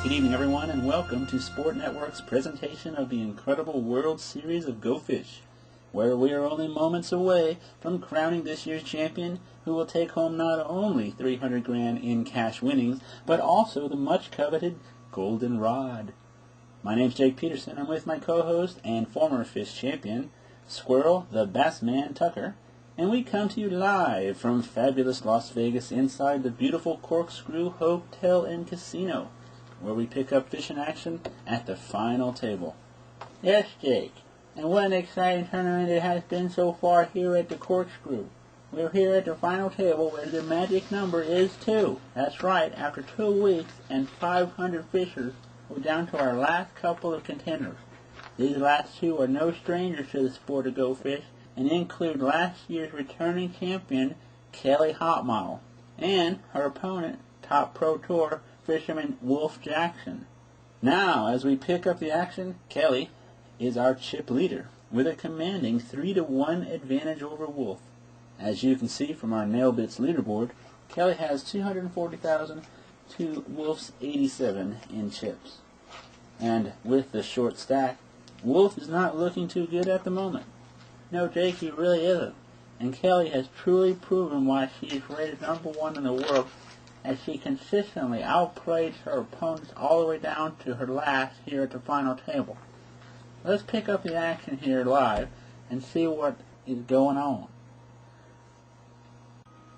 Good evening, everyone, and welcome to Sport Network's presentation of the incredible World Series of Go Fish, where we are only moments away from crowning this year's champion, who will take home not only 300 grand in cash winnings, but also the much-coveted golden rod. My name's Jake Peterson. I'm with my co-host and former fish champion, Squirrel the Bassman Tucker, and we come to you live from fabulous Las Vegas inside the beautiful Corkscrew Hotel and Casino, where we pick up fishing action at the final table. Yes, Jake, and what an exciting tournament it has been so far here at the Corkscrew. We're here at the final table where the magic number is 2. That's right, after 2 weeks and 500 fishers, we're down to our last couple of contenders. These last 2 are no strangers to the sport of Go Fish, and include last year's returning champion, Kelly Hotmodel, and her opponent, top Pro Tour fisherman Wolf Jackson. Now, as we pick up the action, Kelly is our chip leader, with a commanding 3-1 advantage over Wolf. As you can see from our Nail Bits leaderboard, Kelly has 240,000 to Wolf's 87 in chips. And with the short stack, Wolf is not looking too good at the moment. No, Jake, he really isn't. And Kelly has truly proven why she is rated number 1 in the world, as she consistently outplays her opponents all the way down to her last here at the final table. Let's pick up the action here live and see what is going on.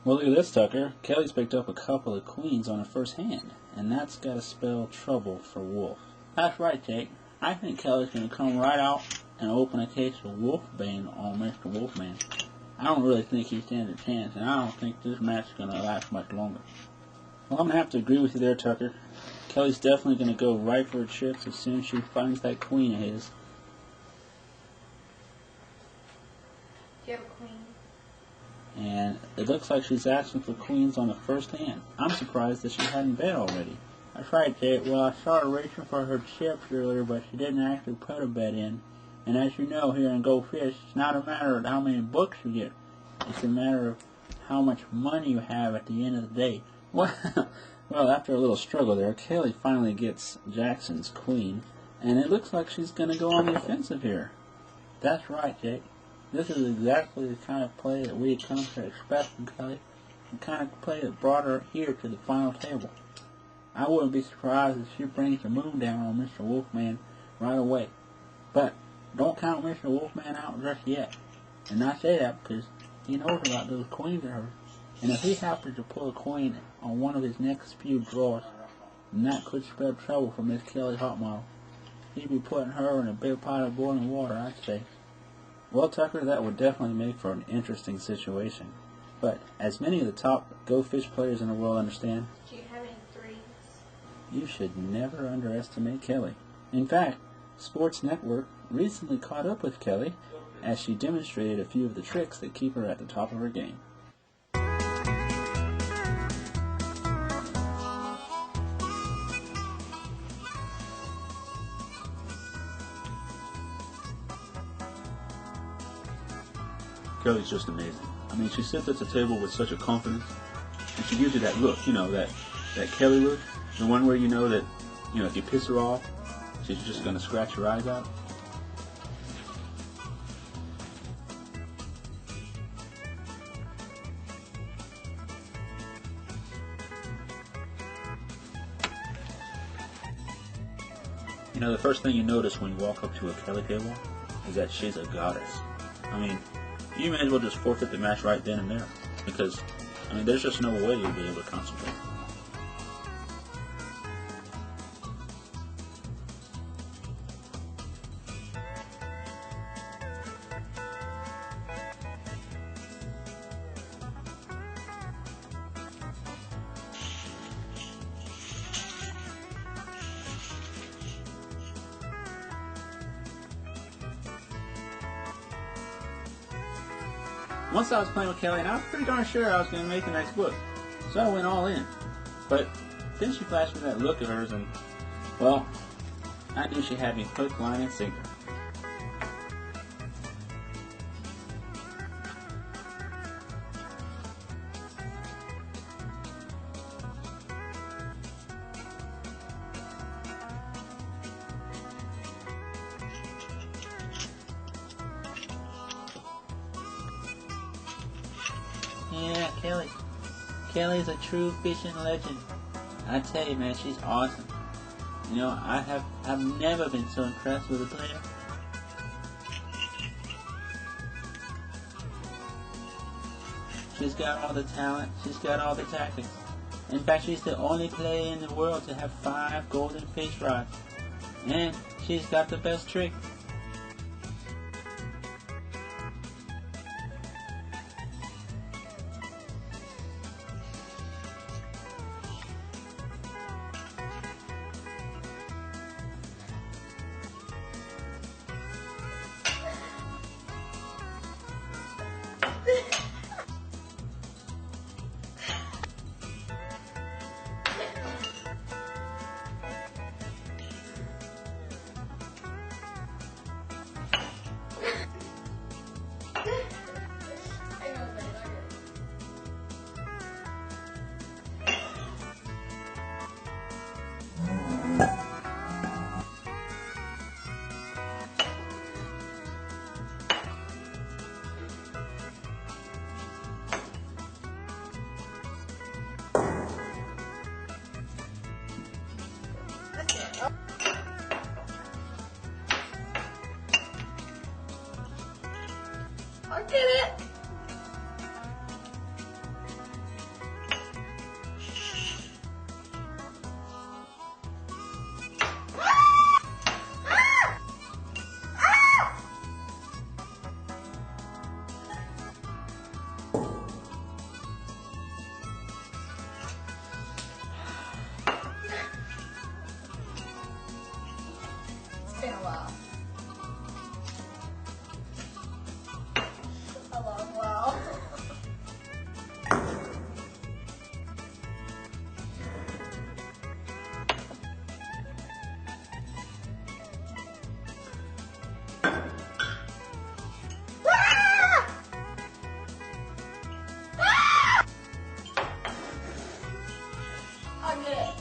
Well, look at this, Tucker. Kelly's picked up a couple of queens on her first hand, and that's got to spell trouble for Wolf. That's right, Jake. I think Kelly's going to come right out and open a case of Wolfbane on Mr. Wolfman. I don't really think he stands a chance, and I don't think this match is going to last much longer. Well, I'm going to have to agree with you there, Tucker. Kelly's definitely going to go right for her chips as soon as she finds that queen of his. Do you have a queen? And it looks like she's asking for queens on the first hand. I'm surprised that she hadn't bet already. That's right, Jake. Well, I saw her reaching for her chips earlier, but she didn't actually put a bet in. And as you know, here in Go Fish, it's not a matter of how many books you get. It's a matter of how much money you have at the end of the day. Well, after a little struggle there, Kelly finally gets Jackson's queen, and it looks like she's going to go on the offensive here. That's right, Jake. This is exactly the kind of play that we had come to expect from Kelly, the kind of play that brought her here to the final table. I wouldn't be surprised if she brings the moon down on Mr. Wolfman right away. But don't count Mr. Wolfman out just yet. And I say that because he knows about those queens of hers. And if he happens to pull a queen on one of his next few draws, then that could spell trouble for Miss Kelly Hotmodel. He'd be putting her in a big pot of boiling water, I'd say. Well, Tucker, that would definitely make for an interesting situation. But as many of the top Go Fish players in the world understand, Do you have any threes? you should never underestimate Kelly. In fact, Sports Network recently caught up with Kelly as she demonstrated a few of the tricks that keep her at the top of her game. Kelly's just amazing. I mean, she sits at the table with such a confidence, and she gives you that look, that Kelly look, the one where you know that, if you piss her off, she's just going to scratch your eyes out. The first thing you notice when you walk up to a Kelly table is that she's a goddess. I mean, you may as well just forfeit the match right then and there, because, there's just no way you'll be able to concentrate. Once I was playing with Kelly, and I was pretty darn sure I was going to make a nice book, so I went all in. But then she flashed me that look of hers, and, well, I knew she had me hook, line, and sinker. Yeah, Kelly. Kelly's a true fishing legend. I tell you, man, she's awesome. You know, I've never been so impressed with a player. She's got all the talent. She's got all the tactics. In fact, she's the only player in the world to have 5 golden fish rods. And she's got the best trick. I get it. It's been a while. A long while. I get it.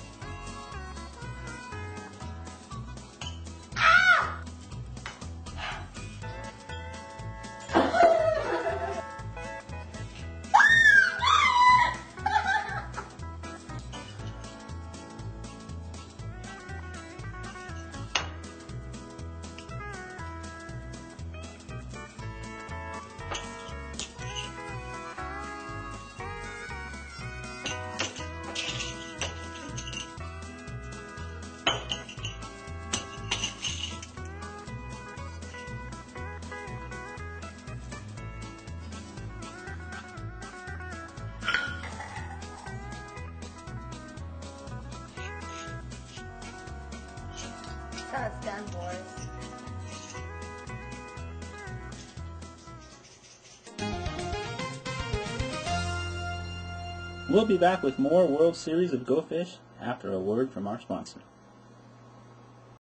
That's done, boys. We'll be back with more World Series of Go Fish after a word from our sponsor.